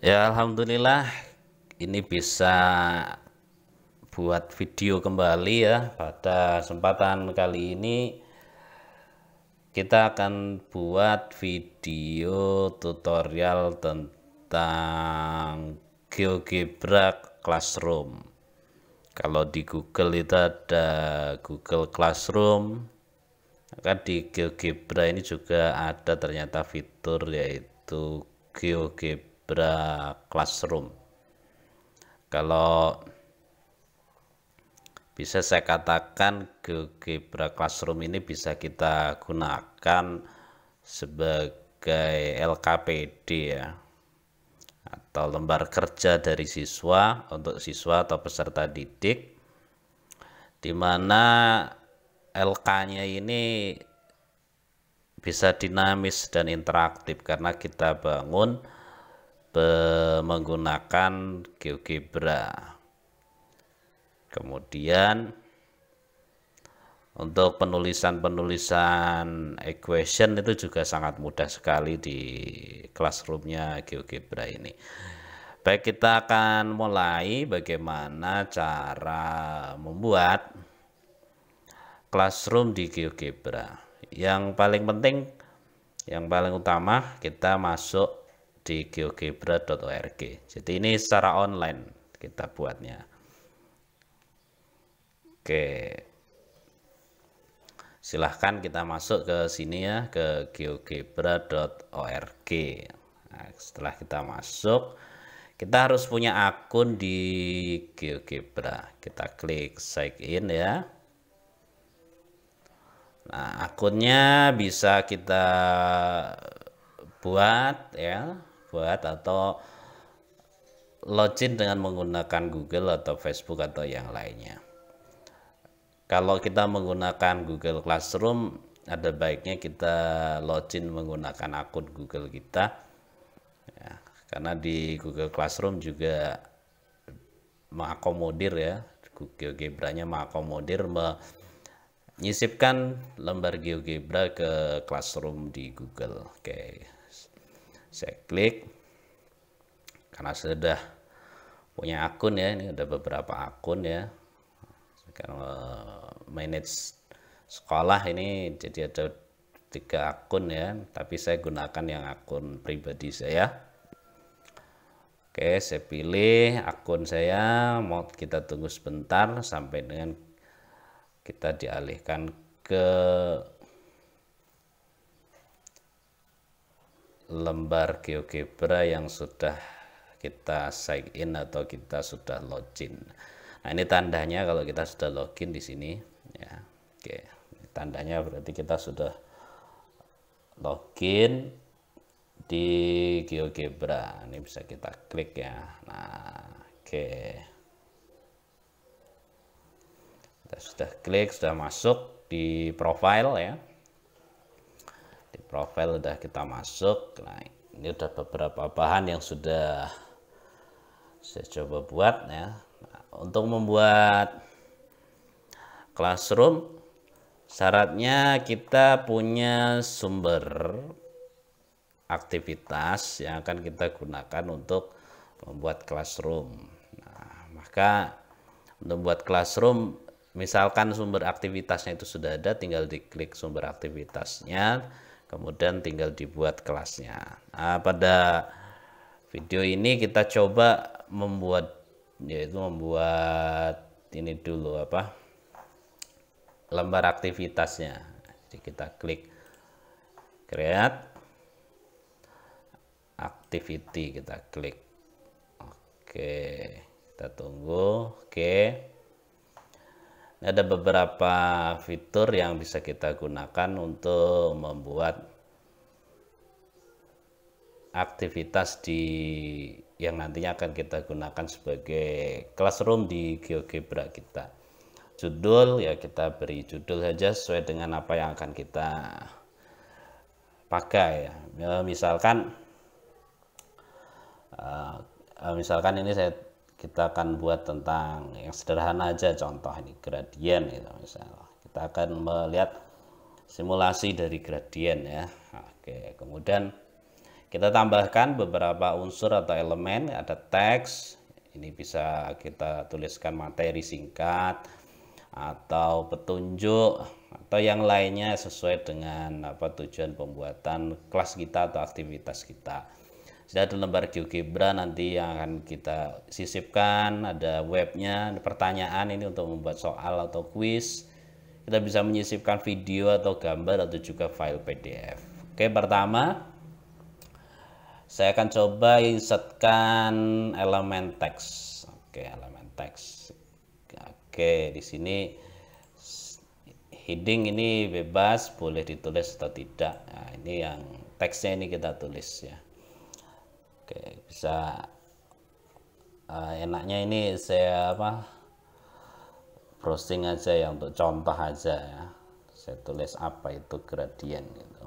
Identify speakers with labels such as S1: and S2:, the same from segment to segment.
S1: Ya, alhamdulillah ini bisa buat video kembali ya. Pada kesempatan kali ini kita akan buat video tutorial tentang GeoGebra Classroom. Kalau di Google itu ada Google Classroom, maka di GeoGebra ini juga ada ternyata fitur yaitu GeoGebra Classroom. Kalau bisa saya katakan GeoGebra Classroom ini bisa kita gunakan sebagai LKPD ya, atau lembar kerja dari siswa untuk siswa atau peserta didik, di mana LK-nya ini bisa dinamis dan interaktif karena kita bangun menggunakan GeoGebra. Kemudian untuk penulisan equation itu juga sangat mudah sekali di classroomnya GeoGebra ini. Baik, kita akan mulai bagaimana cara membuat classroom di GeoGebra. Yang paling penting, yang paling utama, kita masuk di geogebra.org. Jadi ini secara online kita buatnya. Oke, silahkan kita masuk ke sini ya, ke geogebra.org. Nah, setelah kita masuk, kita harus punya akun di GeoGebra. Kita klik sign in ya. Nah, akunnya bisa kita buat ya, atau login dengan menggunakan Google atau Facebook atau yang lainnya. Kalau kita menggunakan Google Classroom, ada baiknya kita login menggunakan akun Google kita ya, karena di Google Classroom juga mengakomodir ya, GeoGebra-nya mengakomodir menyisipkan lembar GeoGebra ke Classroom di Google. Oke, saya klik karena sudah punya akun ya, ini ada beberapa akun ya. Karena manage sekolah ini jadi ada 3 akun ya, tapi saya gunakan yang akun pribadi saya. Oke, saya pilih akun saya, mau kita tunggu sebentar sampai dengan kita dialihkan ke lembar GeoGebra yang sudah kita sign in atau kita sudah login. Nah, ini tandanya kalau kita sudah login di sini ya. Oke, tandanya berarti kita sudah login di GeoGebra. Ini bisa kita klik ya. Nah, oke. Kita sudah klik, sudah masuk di profile ya. Di profile udah kita masuk. Nah, ini udah beberapa bahan yang sudah saya coba buat ya. Nah, untuk membuat classroom, syaratnya kita punya sumber aktivitas yang akan kita gunakan untuk membuat classroom. Nah, maka untuk membuat classroom, misalkan sumber aktivitasnya itu sudah ada, tinggal diklik sumber aktivitasnya, kemudian tinggal dibuat kelasnya. Nah, pada video ini kita coba membuat, yaitu membuat ini dulu apa, lembar aktivitasnya. Jadi kita klik create activity, kita klik. Oke, kita tunggu. Oke, ada beberapa fitur yang bisa kita gunakan untuk membuat aktivitas yang nantinya akan kita gunakan sebagai classroom di GeoGebra kita. Judul ya, kita beri judul saja sesuai dengan apa yang akan kita pakai ya. Misalkan ini kita akan buat tentang yang sederhana aja, contoh ini gradien gitu misalnya. Kita akan melihat simulasi dari gradien ya. Oke, kemudian Kita tambahkan beberapa unsur atau elemen, ada teks, ini bisa kita tuliskan materi singkat atau petunjuk atau yang lainnya sesuai dengan tujuan pembuatan kelas kita atau aktivitas kita. Sudah ada lembar GeoGebra nanti yang akan kita sisipkan, ada webnya, ada pertanyaan ini untuk membuat soal atau kuis. Kita bisa menyisipkan video atau gambar atau juga file PDF. Oke, pertama saya akan coba insertkan elemen teks. Oke, elemen teks. Oke, di sini heading ini bebas, boleh ditulis atau tidak. Nah, ini yang teksnya ini kita tulis ya. Oke, bisa enaknya ini saya browsing aja ya untuk contoh aja ya. Saya tulis apa itu gradien gitu.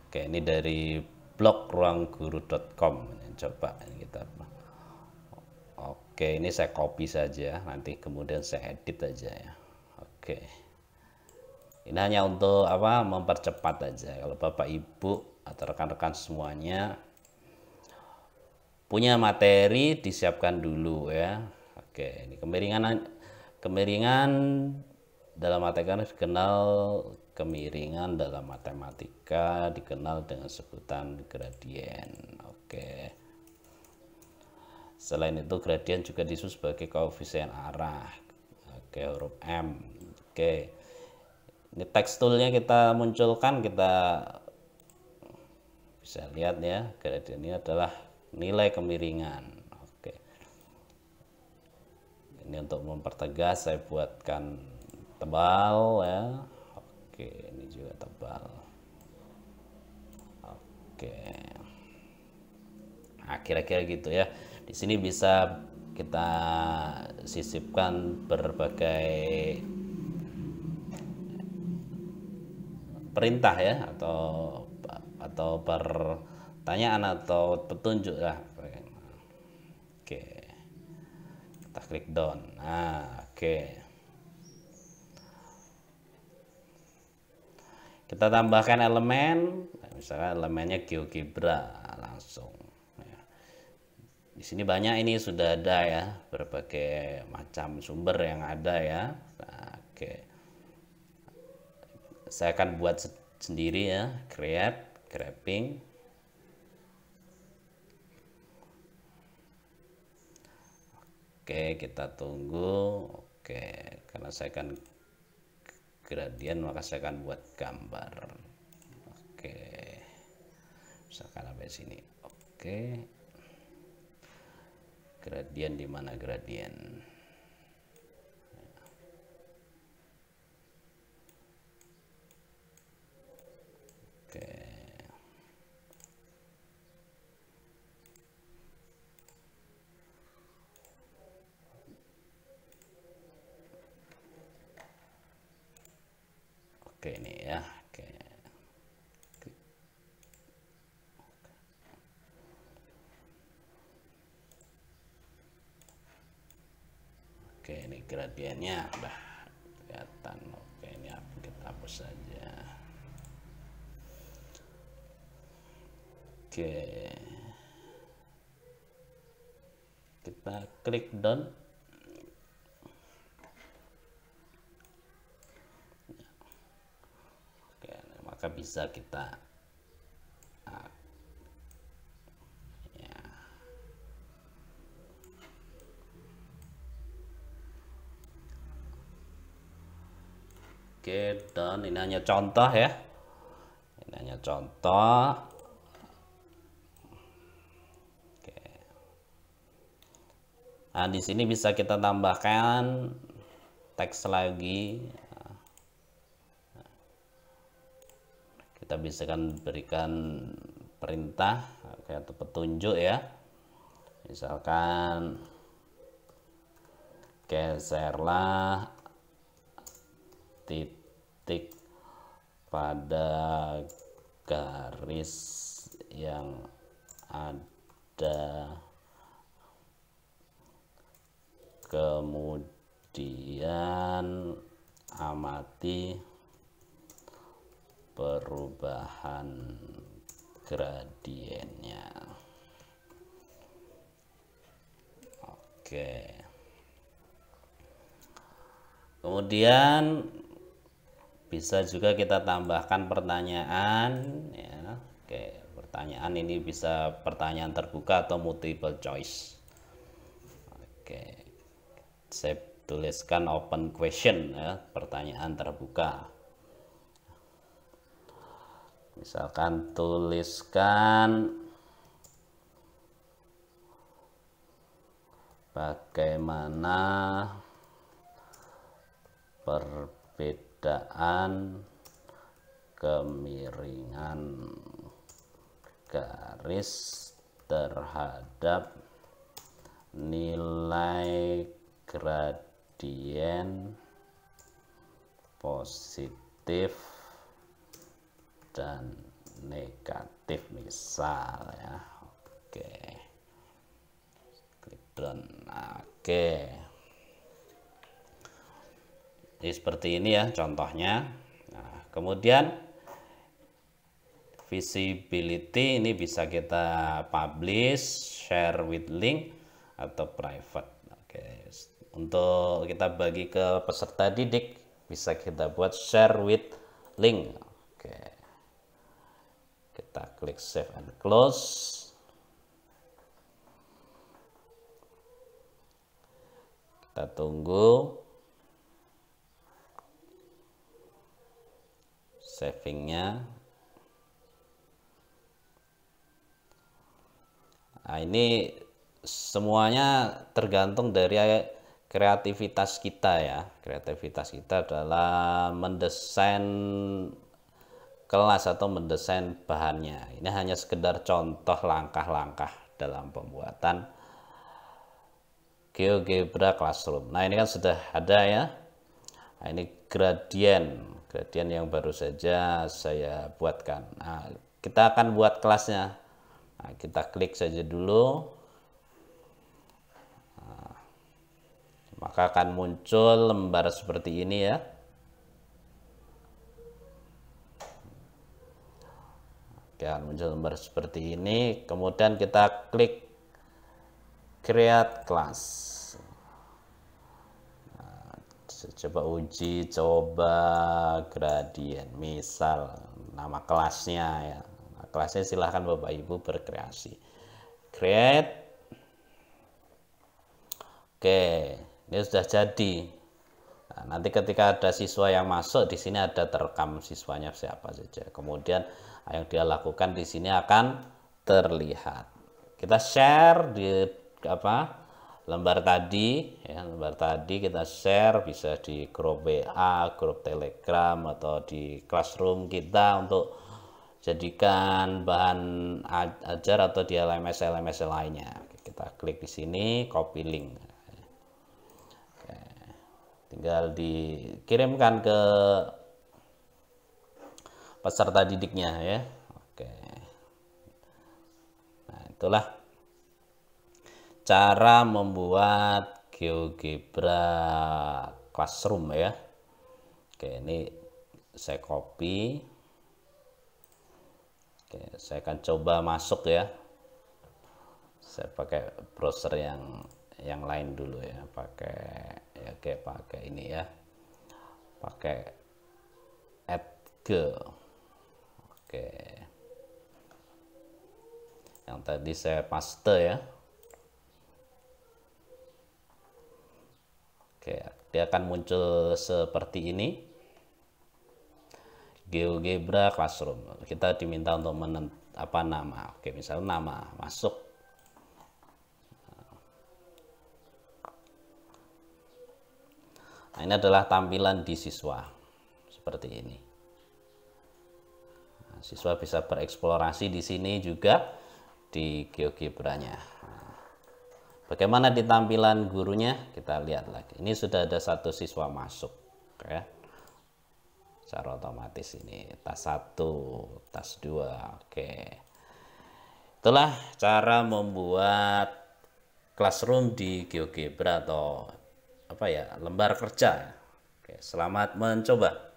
S1: Oke, ini dari blog ruangguru.com. Coba kita. Oke, ini saya copy saja, nanti kemudian saya edit aja ya. Oke. Ini hanya untuk mempercepat aja. Kalau Bapak Ibu atau rekan-rekan semuanya punya materi, disiapkan dulu ya. Oke, ini kemiringan dalam matematika dikenal, kemiringan dalam matematika dikenal dengan sebutan gradien. Oke. Selain itu gradien juga disebut sebagai koefisien arah. Oke, huruf M. Oke. Ini teks toolnya kita munculkan, kita bisa lihat ya, gradien ini adalah nilai kemiringan. Oke. Ini untuk mempertegas saya buatkan tebal ya. Oke, ini juga tebal. Oke. Nah, kira-kira gitu ya. Di sini bisa kita sisipkan berbagai perintah ya, atau pertanyaan atau petunjuk lah. Oke, kita klik down. Nah, oke, kita tambahkan elemen, misalkan elemennya GeoGebra langsung. Di sini banyak, ini sudah ada ya, berbagai macam sumber yang ada ya. Nah, oke, saya akan buat sendiri ya, create, grabbing. Oke, kita tunggu. Oke, karena saya akan gradien, maka saya akan buat gambar. Oke, misalkan sampai sini. Oke, gradien di mana gradien? Oke. Oke, ini ya. Oke. Oke, ini gradiennya udah kelihatan. Oke, ini kita hapus saja. Oke, kita klik down. Oke, maka bisa kita ya. Oke, down. Ini hanya contoh ya. Ini hanya contoh. Nah, di sini bisa kita tambahkan teks lagi. Kita bisa kan berikan perintah atau petunjuk ya. Misalkan geserlah titik pada garis yang ada, kemudian amati perubahan gradiennya. Oke. Kemudian bisa juga kita tambahkan pertanyaan ya. Oke, pertanyaan ini bisa pertanyaan terbuka atau multiple choice. Oke. Saya tuliskan open question ya, pertanyaan terbuka. Misalkan tuliskan bagaimana perbedaan kemiringan garis terhadap nilai gradien positif dan negatif misal ya. Oke, klik done. Oke, jadi seperti ini ya contohnya. Nah, kemudian visibility ini bisa kita publish, share with link atau private. Oke, untuk kita bagi ke peserta didik bisa kita buat share with link. Oke, kita klik save and close. Kita tunggu savingnya. Nah, ini semuanya tergantung dari kreativitas kita ya. Kreativitas kita adalah mendesain kelas atau mendesain bahannya. Ini hanya sekedar contoh langkah-langkah dalam pembuatan GeoGebra Classroom. Nah, ini kan sudah ada ya. Nah, ini gradien yang baru saja saya buatkan. Nah, kita akan buat kelasnya. Nah, kita klik saja dulu. Nah, maka akan muncul lembar seperti ini ya. Oke, akan muncul lembar seperti ini. Kemudian kita klik create class. Nah, coba uji coba gradien, misal nama kelasnya ya. Nah, kelasnya silahkan Bapak Ibu berkreasi. Create. Oke, ini sudah jadi. Nah, nanti ketika ada siswa yang masuk, di sini ada terekam siswanya siapa saja. Kemudian yang dia lakukan di sini akan terlihat. Kita share di lembar tadi ya, lembar tadi kita share bisa di grup WA, grup Telegram atau di Classroom kita untuk jadikan bahan ajar atau di LMS lainnya. Kita klik di sini, copy link. Oke, tinggal dikirimkan ke peserta didiknya ya. Oke. Nah, itulah cara membuat GeoGebra Classroom ya. Oke, ini saya copy. Oke, saya akan coba masuk ya. Saya pakai browser yang lain dulu ya. Pakai ini ya. Pakai Edge. Oke, yang tadi saya paste ya. Oke, dia akan muncul seperti ini, GeoGebra Classroom. Kita diminta untuk nama. Oke, misalnya nama, masuk. Nah, ini adalah tampilan di siswa seperti ini. Siswa bisa bereksplorasi di sini juga di GeoGebra-nya. Bagaimana di tampilan gurunya? Kita lihat lagi. Ini sudah ada satu siswa masuk, ya. Secara otomatis ini tas 1, tas 2. Oke. Itulah cara membuat Classroom di GeoGebra atau lembar kerja. Oke, selamat mencoba.